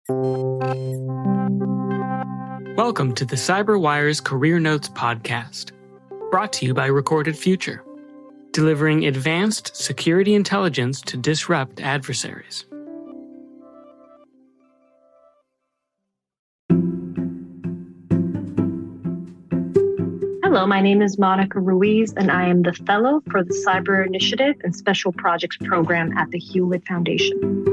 Welcome to the CyberWire's Career Notes podcast, brought to you by Recorded Future, delivering advanced security intelligence to disrupt adversaries. Hello, my name is Monica Ruiz, and I am the Fellow for the Cyber Initiative and Special Projects Program at the Hewlett Foundation.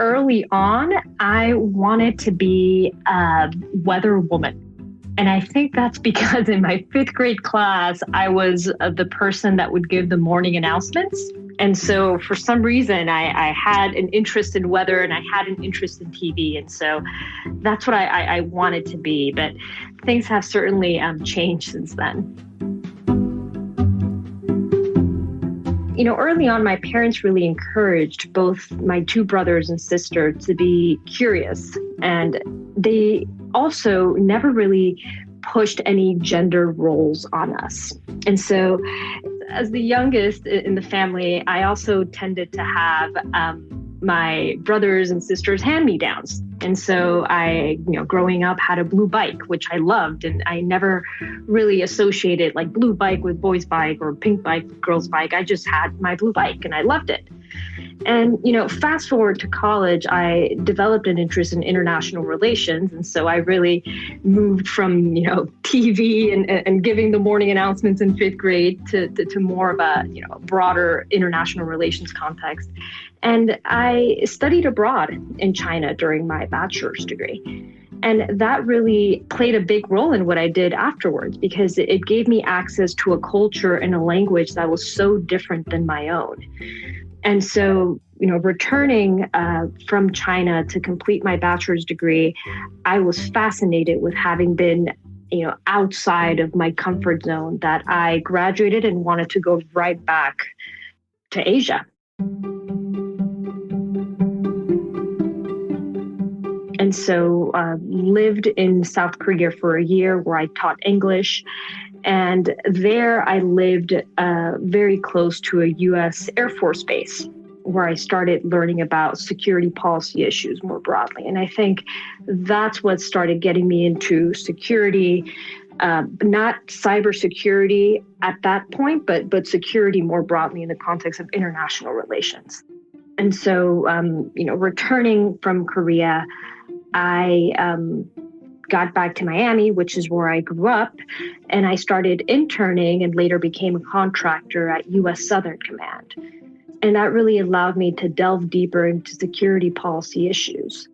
Early on, I wanted to be a weather woman. And I think that's because in my fifth grade class, I was the person that would give the morning announcements. And so for some reason, I had an interest in weather and I had an interest in TV. And so that's what I wanted to be. But things have certainly changed since then. You know, early on, my parents really encouraged both my two brothers and sister to be curious. And they also never really pushed any gender roles on us. And so as the youngest in the family, I also tended to have my brothers and sisters hand-me-downs. And so I, growing up had a blue bike, which I loved. And I never really associated like blue bike with boys bike or pink bike with girls bike. I just had my blue bike and I loved it. And, fast forward to college, I developed an interest in international relations. And so I really moved from, TV and giving the morning announcements in fifth grade to more of a, broader international relations context. And I studied abroad in China during my bachelor's degree. And that really played a big role in what I did afterwards, because it gave me access to a culture and a language that was so different than my own. And so, returning from China to complete my bachelor's degree, I was fascinated with having been, outside of my comfort zone, that I graduated and wanted to go right back to Asia. And so lived in South Korea for a year where I taught English. And there I lived very close to a U.S. Air Force base, where I started learning about security policy issues more broadly. And I think that's what started getting me into security, not cybersecurity at that point, but security more broadly in the context of international relations. And so, returning from Korea, I got back to Miami, which is where I grew up, and I started interning and later became a contractor at U.S. Southern Command. And that really allowed me to delve deeper into security policy issues.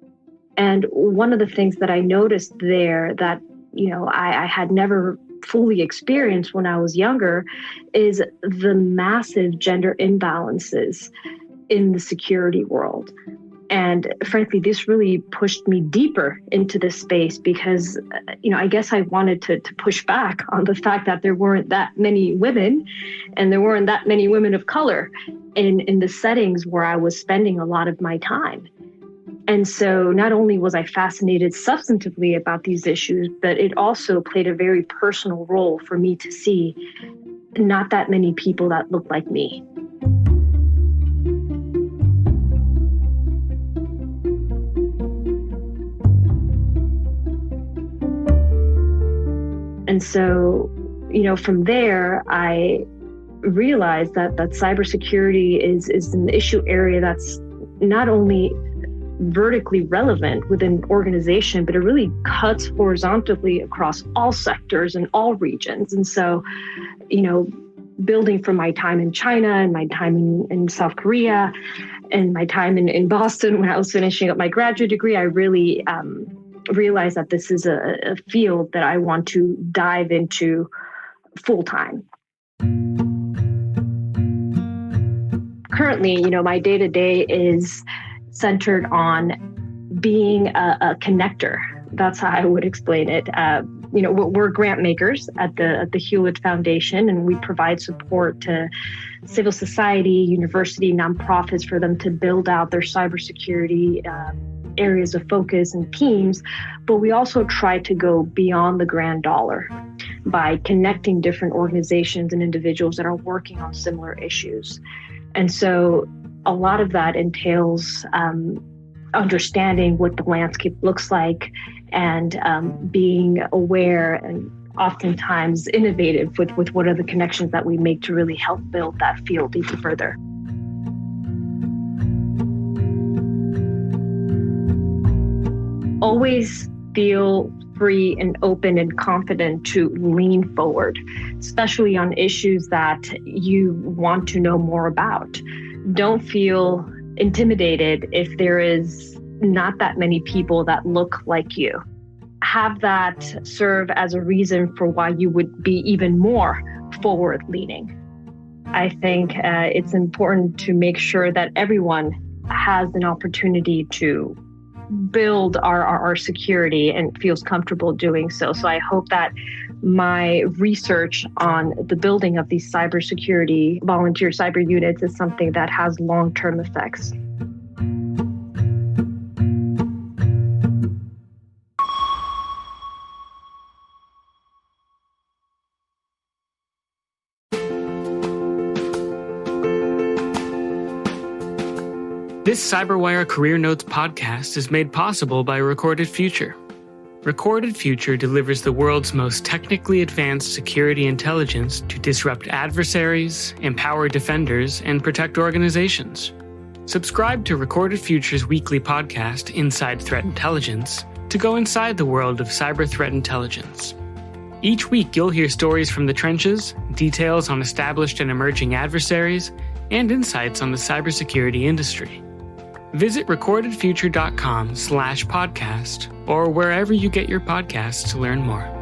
And one of the things that I noticed there that, I had never fully experienced when I was younger is the massive gender imbalances in the security world. And frankly, this really pushed me deeper into this space because, I guess I wanted to push back on the fact that there weren't that many women and there weren't that many women of color in the settings where I was spending a lot of my time. And so not only was I fascinated substantively about these issues, but it also played a very personal role for me to see not that many people that looked like me. And so, from there, I realized that cybersecurity is an issue area that's not only vertically relevant within an organization, but it really cuts horizontally across all sectors and all regions. And so, building from my time in China and my time in South Korea and my time in Boston when I was finishing up my graduate degree, I really realized that this is a field that I want to dive into full time. Currently, my day-to-day is centered on being a connector. That's how I would explain it. We're grant makers at the Hewlett Foundation, and we provide support to civil society, university, nonprofits for them to build out their cybersecurity areas of focus and teams. But we also try to go beyond the grand dollar by connecting different organizations and individuals that are working on similar issues. And so a lot of that entails understanding what the landscape looks like and being aware and oftentimes innovative with what are the connections that we make to really help build that field even further. Always feel free and open and confident to lean forward, especially on issues that you want to know more about. Don't feel intimidated if there is not that many people that look like you. Have that serve as a reason for why you would be even more forward-leaning. I think it's important to make sure that everyone has an opportunity to build our security and feels comfortable doing so. So I hope that my research on the building of these cybersecurity volunteer cyber units is something that has long-term effects. This CyberWire Career Notes podcast is made possible by Recorded Future. Recorded Future delivers the world's most technically advanced security intelligence to disrupt adversaries, empower defenders, and protect organizations. Subscribe to Recorded Future's weekly podcast, Inside Threat Intelligence, to go inside the world of cyber threat intelligence. Each week, you'll hear stories from the trenches, details on established and emerging adversaries, and insights on the cybersecurity industry. Visit recordedfuture.com/podcast or wherever you get your podcasts to learn more.